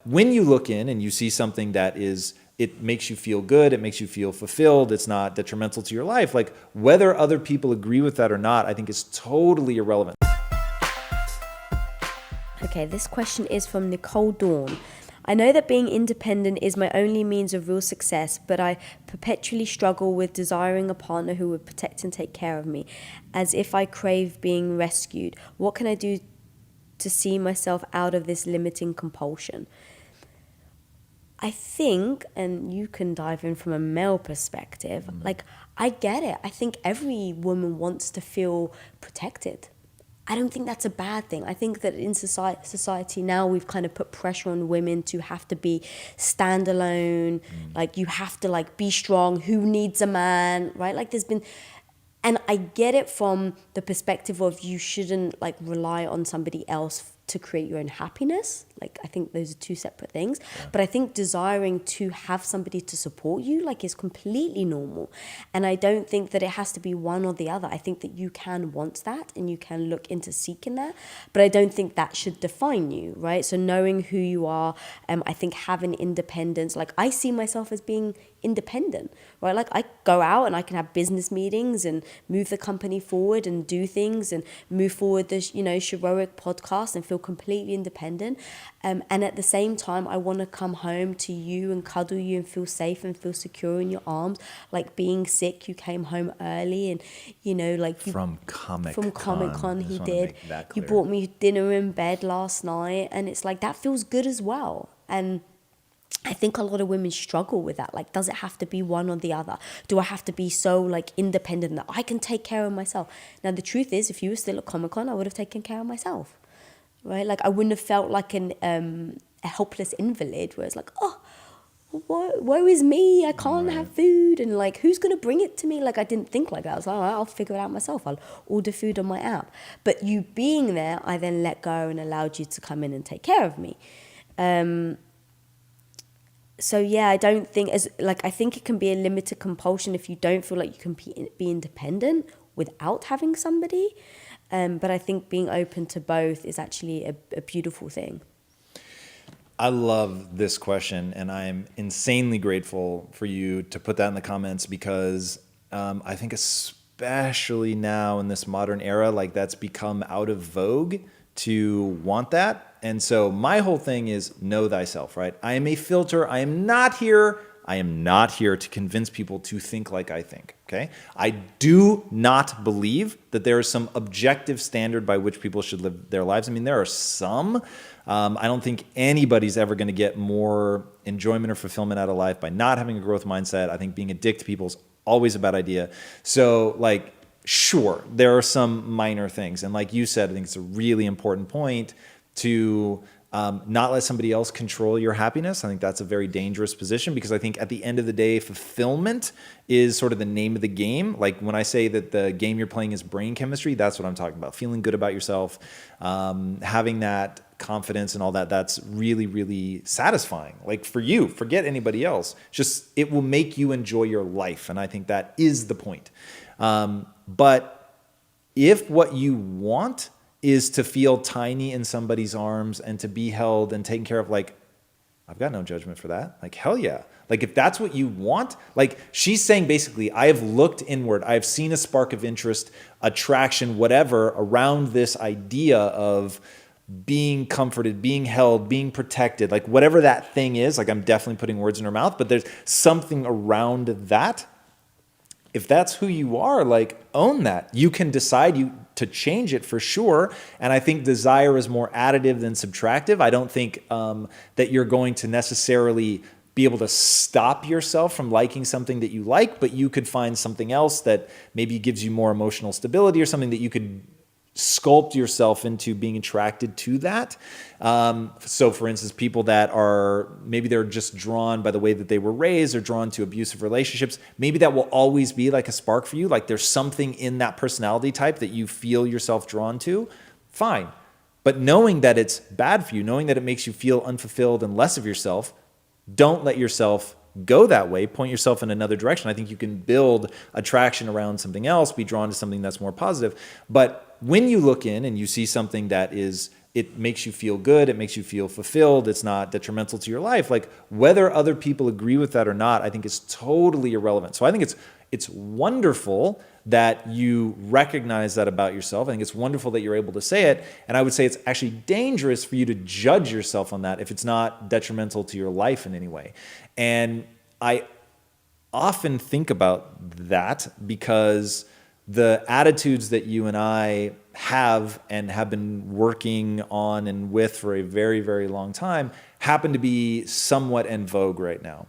when you look in and you see something that it makes you feel good, it makes you feel fulfilled, it's not detrimental to your life, like whether other people agree with that or not, I think is totally irrelevant. Okay, this question is from Nicole Dawn. I know that being independent is my only means of real success, but I perpetually struggle with desiring a partner who would protect and take care of me, as if I crave being rescued. What can I do to see myself out of this limiting compulsion? I think, and you can dive in from a male perspective, like, I get it. I think every woman wants to feel protected. I don't think that's a bad thing. I think that in society now, we've kind of put pressure on women to have to be standalone. Like, you have to, like, be strong. Who needs a man, right? Like, there's been... And I get it from the perspective of you shouldn't, like, rely on somebody else to create your own happiness. Like, I think those are two separate things. Yeah. But I think desiring to have somebody to support you, like, is completely normal. And I don't think that it has to be one or the other. I think that you can want that and you can look into seeking that. But I don't think that should define you, right? So knowing who you are, I think having independence, like, I see myself as being independent, right? Like, I go out and I can have business meetings and move the company forward and do things and move forward this, Heroic podcast and feel completely independent. And at the same time, I want to come home to you and cuddle you and feel safe and feel secure in your arms. Like, being sick, you came home early and, like... From Comic Con, he did. You brought me dinner in bed last night. And it's like, that feels good as well. And I think a lot of women struggle with that. Like, does it have to be one or the other? Do I have to be so, like, independent that I can take care of myself? Now, the truth is, if you were still at Comic-Con, I would have taken care of myself, right? Like, I wouldn't have felt like a helpless invalid where it's like, oh, woe is me, I can't have food, and, like, who's going to bring it to me? Like, I didn't think like that. I was like, all right, I'll figure it out myself. I'll order food on my app. But you being there, I then let go and allowed you to come in and take care of me. So yeah, I don't think I think it can be a limited compulsion if you don't feel like you can be independent without having somebody. But I think being open to both is actually a beautiful thing. I love this question, and I'm insanely grateful for you to put that in the comments because I think especially now in this modern era, like, that's become out of vogue to want that. And so my whole thing is know thyself, right? I am a filter. I am not here to convince people to think like I think, okay? I do not believe that there is some objective standard by which people should live their lives. I mean, there are some. I don't think anybody's ever going to get more enjoyment or fulfillment out of life by not having a growth mindset. I think being a dick to people is always a bad idea. So, like, sure, there are some minor things. And like you said, I think it's a really important point to not let somebody else control your happiness. I think that's a very dangerous position because I think at the end of the day, fulfillment is sort of the name of the game. Like, when I say that the game you're playing is brain chemistry, that's what I'm talking about. Feeling good about yourself, having that confidence and all that, that's really, really satisfying. Like, for you, forget anybody else. Just, it will make you enjoy your life. And I think that is the point. But if what you want is to feel tiny in somebody's arms and to be held and taken care of, like, I've got no judgment for that. Like, hell yeah. Like, if that's what you want, like, she's saying basically, I have looked inward. I have seen a spark of interest, attraction, whatever, around this idea of being comforted, being held, being protected, like, whatever that thing is. Like, I'm definitely putting words in her mouth, but there's something around that. If that's who you are, like, own that. You can decide to change it for sure. And I think desire is more additive than subtractive. I don't think that you're going to necessarily be able to stop yourself from liking something that you like, but you could find something else that maybe gives you more emotional stability or something that you could sculpt yourself into being attracted to that. So for instance, people that are, maybe they're just drawn by the way that they were raised or drawn to abusive relationships, maybe that will always be like a spark for you. Like, there's something in that personality type that you feel yourself drawn to, fine. But knowing that it's bad for you, knowing that it makes you feel unfulfilled and less of yourself, don't let yourself go that way. Point yourself in another direction. I think you can build attraction around something else, be drawn to something that's more positive. But when you look in and you see something that it makes you feel good, it makes you feel fulfilled, it's not detrimental to your life. Like whether other people agree with that or not, I think is totally irrelevant. So I think it's wonderful that you recognize that about yourself. I think it's wonderful that you're able to say it. And I would say it's actually dangerous for you to judge yourself on that if it's not detrimental to your life in any way. And I often think about that because the attitudes that you and I have and have been working on and with for a very, very long time happen to be somewhat in vogue right now.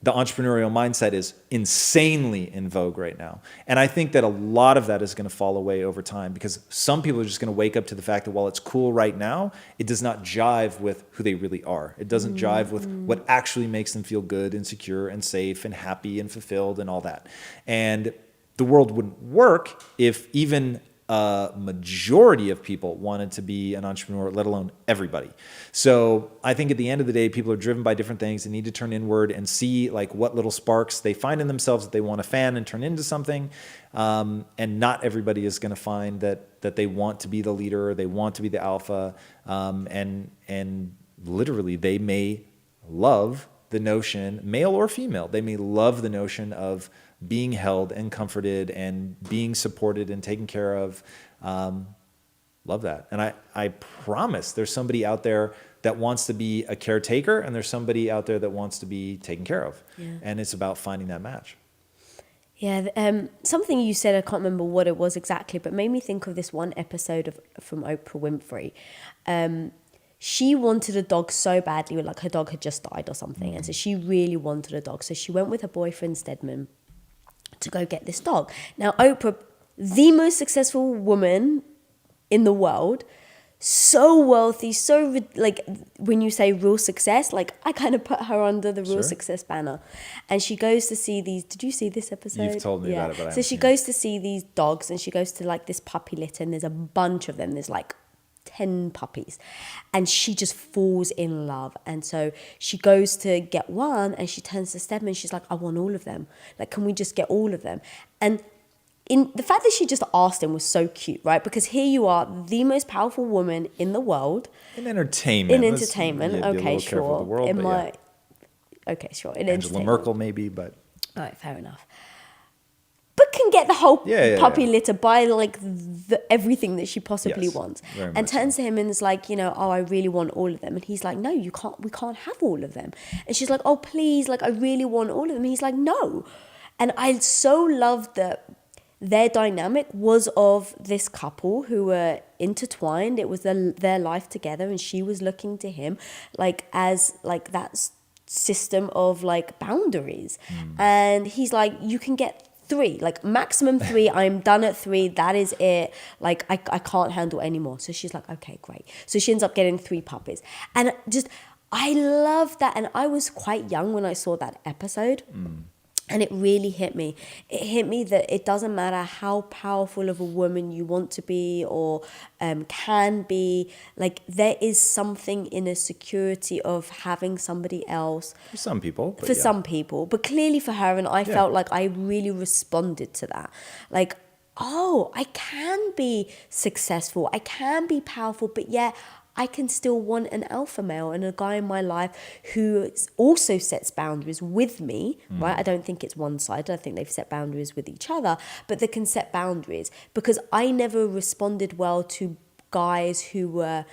The entrepreneurial mindset is insanely in vogue right now. And I think that a lot of that is going to fall away over time because some people are just going to wake up to the fact that while it's cool right now, it does not jive with who they really are. It doesn't jive with what actually makes them feel good and secure and safe and happy and fulfilled and all that. And the world wouldn't work if even a majority of people wanted to be an entrepreneur, let alone everybody. So I think at the end of the day, people are driven by different things. They need to turn inward and see like what little sparks they find in themselves that they want to fan and turn into something. And not everybody is going to find that they want to be the leader, or they want to be the alpha. And literally they may love the notion, male or female, they may love the notion of being held and comforted and being supported and taken care of. Love that. And I promise there's somebody out there that wants to be a caretaker and there's somebody out there that wants to be taken care of. Yeah. And it's about finding that match. Yeah, something you said, I can't remember what it was exactly, but made me think of this one episode from Oprah Winfrey. She wanted a dog so badly, like her dog had just died or something. And so she really wanted a dog. So she went with her boyfriend, Stedman, to go get this dog. Now, Oprah, the most successful woman in the world, so wealthy, so like when you say real success, like I kind of put her under the real success banner. And she goes to see these, did you see this episode? You've told me about it, but I So she goes to see these dogs and she goes to like this puppy litter and there's a bunch of them. There's like 10 puppies and she just falls in love. And so she goes to get one and she turns to Stedman. She's like, I want all of them. Like, can we just get all of them? And in the fact that she just asked him was so cute, right? Because here you are, the most powerful woman in the world. In entertainment. Okay, sure. World, okay, sure. In Angela Merkel maybe, but. All right, fair enough. But can get the whole puppy litter, buy like everything that she possibly wants, and turns to him and is like, oh, I really want all of them. And he's like, no, you can't. We can't have all of them. And she's like, oh, please, like I really want all of them. And he's like, no. And I so loved that their dynamic was of this couple who were intertwined. It was their life together, and she was looking to him like as like that system of like boundaries. And he's like, you can get 3, like maximum 3. I'm done at 3. That is it. Like I can't handle anymore. So she's like, okay, great. So she ends up getting 3 puppies. And just, I love that. And I was quite young when I saw that episode. And it really hit me. It hit me that it doesn't matter how powerful of a woman you want to be or can be. Like there is something in a security of having somebody else. For some people. Some people. But clearly for her, and I felt like I really responded to that. Like, oh, I can be successful. I can be powerful, but yet I can still want an alpha male and a guy in my life who also sets boundaries with me, right? I don't think it's one-sided. I think they've set boundaries with each other, but they can set boundaries because I never responded well to guys who were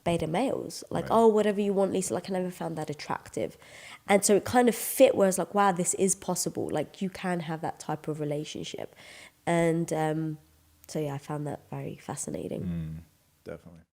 beta males. Like, oh, whatever you want, Lisa. Like, I never found that attractive. And so it kind of fit where I was like, wow, this is possible. Like, you can have that type of relationship. And so, yeah, I found that very fascinating. Definitely.